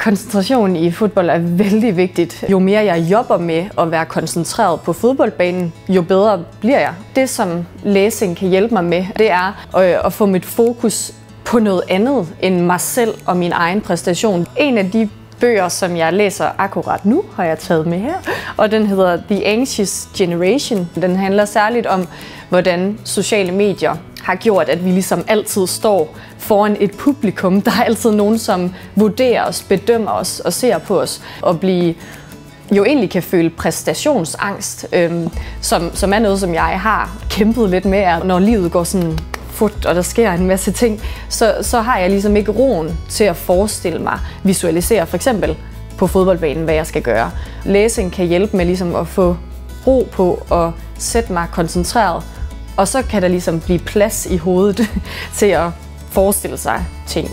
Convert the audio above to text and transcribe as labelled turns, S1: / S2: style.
S1: Koncentration i fodbold er vældig vigtigt. Jo mere jeg jobber med at være koncentreret på fodboldbanen, jo bedre bliver jeg. Det, som læsning kan hjælpe mig med, det er at få mit fokus på noget andet end mig selv og min egen præstation. En af de bøger, som jeg læser akkurat nu, har jeg taget med her, og den hedder The Anxious Generation. Den handler særligt om, hvordan sociale medier har gjort, at vi ligesom altid står foran et publikum. Der er altid nogen, som vurderer os, bedømmer os og ser på os, og jo egentlig kan føle præstationsangst, som er noget, som jeg har kæmpet lidt med, når livet går sådan og der sker en masse ting, så har jeg ligesom ikke roen til at forestille mig, visualisere for eksempel på fodboldbanen, hvad jeg skal gøre. Læsning kan hjælpe med ligesom at få ro på og sætte mig koncentreret, og så kan der ligesom blive plads i hovedet til at forestille sig ting.